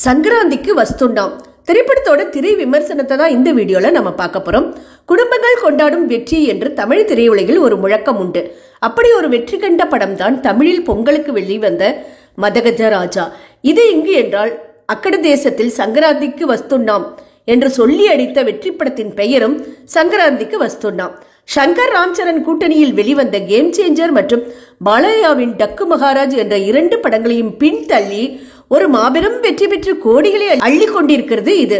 சங்கராந்திக்கு வஸ்துண்டாம் திரைப்படத்தோட திரை விமர்சனத்தை தான் இந்த வீடியோல நம்ம பார்க்க போறோம். குடும்பங்கள் கொண்டாடும் வெற்றி என்று தமிழ் திரையுலகில் ஒரு முழக்கம் உண்டு. அப்படி ஒரு வெற்றி கண்ட படம் தான் தமிழில் பொங்கலுக்கு வெளிவந்த மதகஜ ராஜா. இது இங்கு என்றால் அக்கட தேசத்தில் சங்கராந்திக்கு வஸ்துண்டாம் என்று சொல்லி அடித்த வெற்றி படத்தின் பெயரும் சங்கராந்திக்கு வஸ்துண்டாம். சங்கர் ராம்சரண் கூட்டணியில் வெளிவந்த கேம் சேஞ்சர் மற்றும் பாலையாவின் டக்கு மகாராஜ் என்ற 2 படங்களையும் பின்தள்ளி ஒரு மாபெரும் வெற்றி பெற்று கோடிகளை அள்ளி கொண்டிருக்கிறது இது.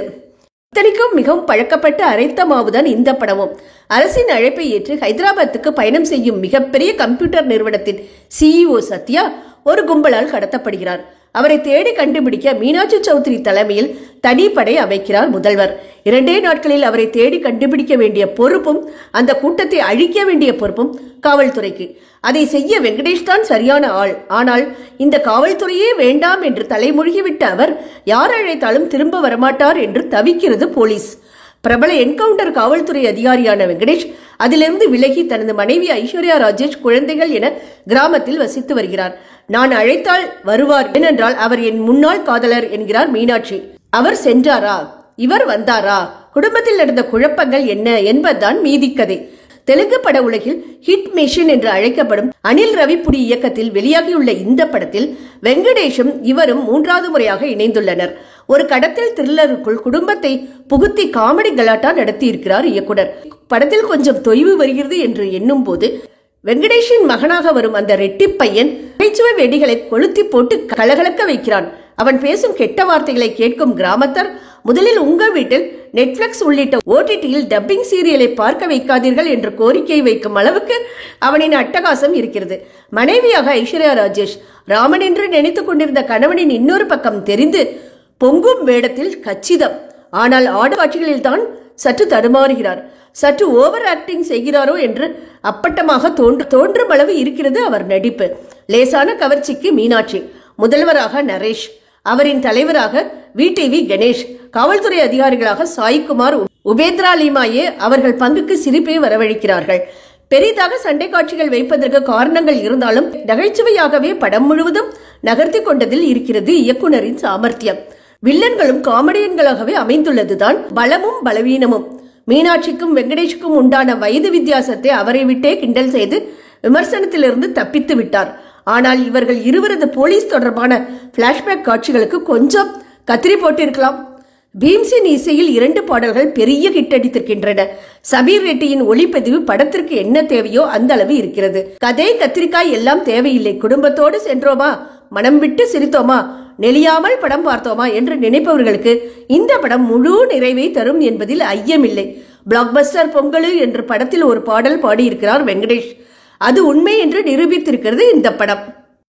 இத்தனைக்கும் மிகவும் பழக்கப்பட்ட அரைத்த மாவுதான் இந்த படமும். அரசின் அழைப்பை ஏற்று ஹைதராபாத்துக்கு பயணம் செய்யும் மிகப்பெரிய கம்ப்யூட்டர் நிறுவனத்தின் CEO சத்யா ஒரு கும்பலால் கடத்தப்படுகிறார். அவரை தேடி கண்டுபிடிக்க மீனாட்சி சௌத்ரி தலைமையில் தனிப்படை அமைக்கிறார் முதல்வர். 2 நாட்களில் அவரை தேடி கண்டுபிடிக்க வேண்டிய பொறுப்பும் அந்த கூட்டத்தை அழிக்க வேண்டிய பொறுப்பும் காவல்துறைக்கு. அதை செய்ய வெங்கடேஷ் தான் சரியான ஆள். ஆனால் இந்த காவல்துறையே வேண்டாம் என்று தலைமொழிகிவிட்ட அவர் யார் அழைத்தாலும் திரும்ப வரமாட்டார் என்று தவிக்கிறது போலீஸ். பிரபல என்கவுண்டர் காவல்துறை அதிகாரியான வெங்கடேஷ் அதிலிருந்து விலகி தனது மனைவி ஐஸ்வர்யா ராஜேஷ், குழந்தைகள் என கிராமத்தில் வசித்து வருகிறார். நான் அழைத்தால் வருவார், ஏனென்றால் அவர் என் முன்னாள் காதலர் என்கிறார் மீனாட்சி. அவர் சென்றாரா, இவர் வந்தாரா, குடும்பத்தில் நடந்த குழப்பங்கள் என்ன என்பதுதான் மீதி கதை. தெலுங்கு பட உலகில் ஹிட் மெஷின் என்று அழைக்கப்படும் அனில் ரவிபுடி இயக்கத்தில் வெளியாகியுள்ள இந்த படத்தில் வெங்கடேஷும் இவரும் 3வது முறையாக இணைந்துள்ளனர். ஒரு கடத்தல் த்ரில்லருக்குள் குடும்பத்தை புகுத்தி காமெடி கலாட்டா நடத்தி இருக்கிறார் இயக்குனர். படத்தில் கொஞ்சம் தொய்வு வருகிறது என்று எண்ணும் போது வெங்கடேஷின் மகனாக வரும் அந்த ரெட்டி பையன் நகைச்சுவை வெடிகளை கொளுத்தி போட்டு கலகலக்க வைக்கிறான். அவன் பேசும் கெட்ட வார்த்தைகளை கேட்கும் கிராமத்தார் முதலில் உங்க வீட்டில் நெட்ஃபிளிக்ஸ் உள்ளிட்ட OTTயில் டப்பிங் சீரியலை பார்க்க வைக்காதீர்கள் என்று கோரிக்கை வைக்கும் அளவுக்கு அவனின் அட்டகாசம் இருக்கிறது. மனைவியாக ஐஸ்வர்யா ராஜேஷ் ராமன் என்று நினைத்துக் கொண்டிருந்த கணவனின் இன்னொரு பக்கம் தெரிந்து பொங்கும் வேடத்தில் கச்சிதம். ஆனால் ஆட காட்சிகளில் தான் சற்று தடுமாறுகிறார். சற்று ஓவர் ஆக்டிங் செய்கிறாரோ என்று அப்பட்டமாக தோன்றும் அளவு இருக்கிறது அவர் நடிப்பு. லேசான கவர்ச்சிக்கு மீனாட்சி, முதல்வராக நரேஷ், அவரின் தலைவராக VTV கணேஷ், காவல்துறை அதிகாரிகளாக சாய்குமார், உபேந்திரா லீமாயே அவர்கள் பங்குக்கு சிரிப்பை வரவழைக்கிறார்கள். பெரிதாக சண்டை காட்சிகள் வைப்பதற்கு காரணங்கள் இருந்தாலும் நகைச்சுவையாகவே படம் முழுவதும் நகர்த்தி கொண்டதில் இருக்கிறது இயக்குனரின் சாமர்த்தியம். வில்லன்களும் காமெடியன்களாகவே அமைந்துள்ளதுதான் பலமும் பலவீனமும். மீனாட்சிக்கும் வெங்கடேஷுக்கும் உண்டான வயது வித்தியாசத்தை அவரை விட்டே கிண்டல் செய்து விமர்சனத்திலிருந்து தப்பித்து விட்டார். ஆனால் இவர்கள் இருவரது போலீஸ் தொடர்பான பிளாஷ்பேக் காட்சிகளுக்கு கொஞ்சம் கத்திரி போட்டிருக்கலாம். பீம்சின் இசையில் 2 பாடல்கள் பெரிய ஹிட் அடித்திருக்கின்றன. சபீர் ரெட்டியின் ஒளிப்பதிவு படத்திற்கு என்ன தேவையோ அந்த அளவு இருக்கிறது. கதை கத்திரிக்காய் எல்லாம் தேவையில்லை. குடும்பத்தோடு சென்றோமா, மனம் விட்டு சிரித்தோமா, நெளியாமல் படம் பார்த்தோமா என்று நினைப்பவர்களுக்கு இந்த படம் முழு நிறைவை தரும் என்பதில் ஐயமில்லை. பிளாக்பஸ்டர் பொங்கலு என்று படத்தில் ஒரு பாடல் பாடியிருக்கிறார் வெங்கடேஷ். அது உண்மை என்று நிரூபித்திருக்கிறது இந்த படம்.